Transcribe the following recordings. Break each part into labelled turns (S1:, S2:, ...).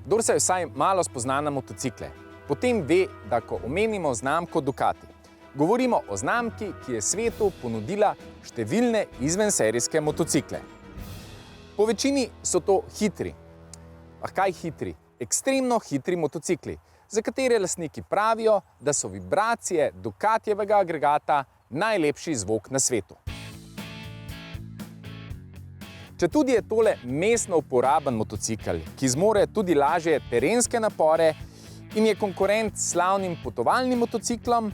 S1: Kdor se vsaj malo spozna na motocikle, potem ve, da ko omenimo znamko Ducati, govorimo o znamki, ki je svetu ponudila številne izvenserijske motocikle. Po večini so to hitri, kaj hitri, ekstremno hitri motocikli, za katere lastniki pravijo, da so vibracije Ducatijevega agregata najlepši zvok na svetu. Četudi je tole mestno uporaben motocikel, ki zmore tudi lažje terenske napore in je konkurent slavnim potovalnim motociklom,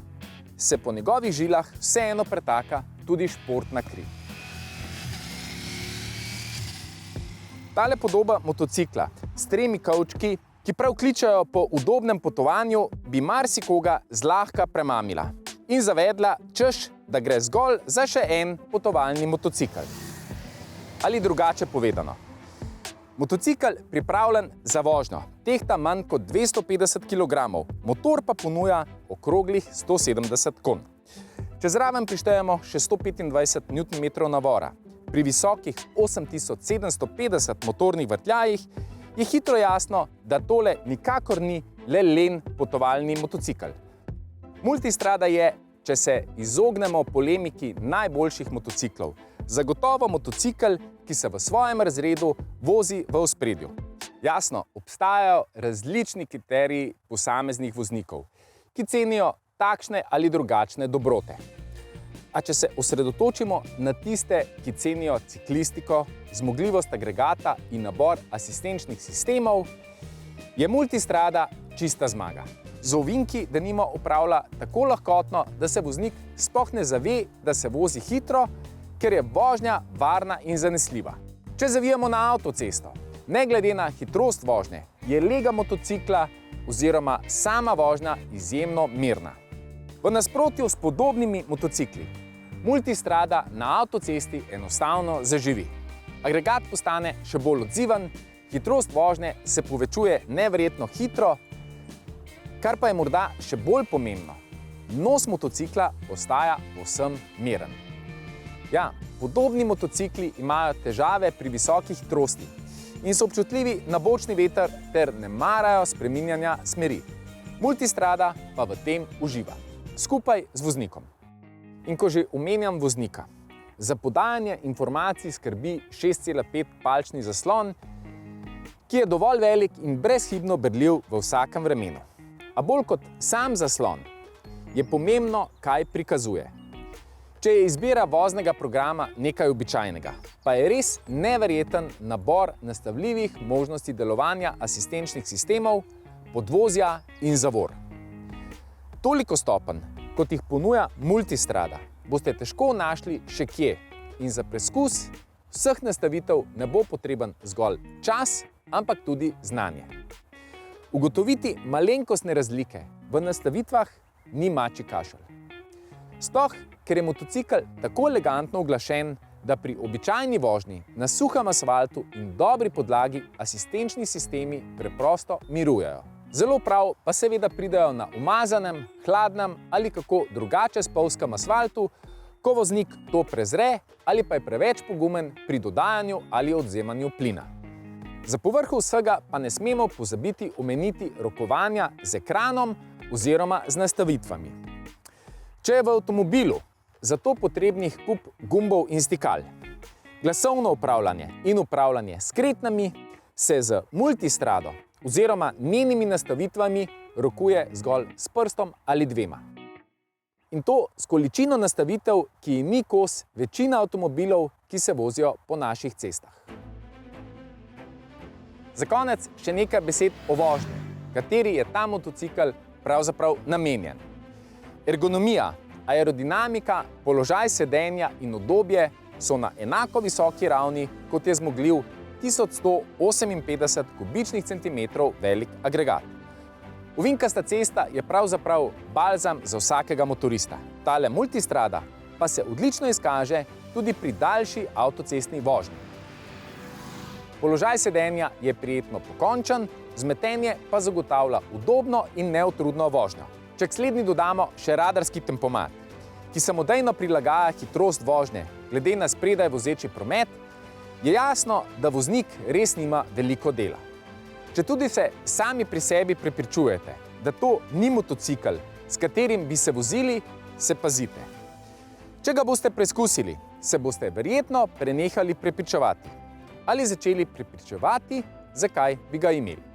S1: se po njegovih žilah vseeno pretaka tudi športna kri. Tale podoba motocikla s 3 kovčki, ki prav kličejo po udobnem potovanju, bi marsikoga zlahka premamila in zavedla, češ, da gre zgolj za še en potovalni motocikel. Ali drugače povedano, motocikel pripravljen za vožnjo tehta manj kot 250 kg, motor pa ponuja okroglih 170 konj. Če zraven prištejemo še 125 Nm navora, pri visokih 8750 motornih vrtljajih, je hitro jasno, da tole nikakor ni le len potovalni motocikel. Multistrada je, če se izognemo polemiki najboljših motociklov, zagotovo motocikel, ki se v svojem razredu vozi v ospredju. Jasno, obstajajo različni kriteriji posameznih voznikov, ki cenijo takšne ali drugačne dobrote. A če se osredotočimo na tiste, ki cenijo ciklistiko, zmogljivost agregata in nabor asistenčnih sistemov, je multistrada čista zmaga. Z ovinki denimo upravlja tako lahkotno, da se voznik sploh ne zave, da se vozi hitro, ker je vožnja varna in zanesljiva. Če zavijemo na avtocesto, ne glede na hitrost vožnje, je lega motocikla oziroma sama vožnja izjemno mirna. V nasprotju s podobnimi motocikli, multistrada na avtocesti enostavno zaživi. Agregat postane še bolj odziven, hitrost vožnje se povečuje neverjetno hitro, kar pa je morda še bolj pomembno, nos motocikla ostaja povsem miren. Ja, podobni motocikli imajo težave pri visoki hitrosti in so občutljivi na bočni veter ter ne marajo spreminjanja smeri. Multistrada pa v tem uživa, skupaj z voznikom. In ko že omenjam voznika, za podajanje informacij skrbi 6,5-palčni zaslon, ki je dovolj velik in brezhibno berljiv v vsakem vremenu. A bolj kot sam zaslon je pomembno, kaj prikazuje. Če je izbira voznega programa nekaj običajnega, pa je res neverjeten nabor nastavljivih možnosti delovanja asistenčnih sistemov, podvozja in zavor. Toliko stopenj, kot jih ponuja multistrada, boste težko našli še kje in za preskus vseh nastavitev ne bo potreben zgolj čas, ampak tudi znanje. Ugotoviti malenkostne razlike v nastavitvah ni mačji kašelj. Sploh, ker je motocikel tako elegantno uglašen, da pri običajni vožnji na suhem asfaltu in dobri podlagi asistenčni sistemi preprosto mirujejo. Zelo prav pa seveda pridejo na umazanem, hladnem ali kako drugače spolzkem asfaltu, ko voznik to prezre ali pa je preveč pogumen pri dodajanju ali odvzemanju plina. Za povrhu vsega pa ne smemo pozabiti omeniti rokovanja z ekranom oziroma z nastavitvami. Če je v avtomobilu za to potrebnih kup gumbov in stikal, glasovno upravljanje in upravljanje s kretnjami, se z multistrado oziroma njenimi nastavitvami rokuje zgolj s prstom ali dvema. In to s količino nastavitev, ki ji ni kos večina avtomobilov, ki se vozijo po naših cestah. Za konec še nekaj besed o vožnji, kateri je ta motocikel pravzaprav namenjen. Ergonomija, aerodinamika, položaj sedenja in udobje so na enako visoki ravni, kot je zmogljiv 1158 kubičnih centimetrov velik agregat. Ovinkasta cesta je pravzaprav balzam za vsakega motorista. Tale multistrada pa se odlično izkaže tudi pri daljši avtocestni vožnji. Položaj sedenja je prijetno pokončen, vzmetenje pa zagotavlja udobno in neutrudno vožnjo. Če k slednji dodamo še radarski tempomat, ki samodejno prilagaja hitrost vožnje glede na spredaj vozeči promet, je jasno, da voznik res nima veliko dela. Če tudi se sami pri sebi prepričujete, da to ni motocikel, s katerim bi se vozili, se pazite. Če ga boste preizkusili, se boste verjetno prenehali prepričevati ali začeli prepričevati, zakaj bi ga imeli.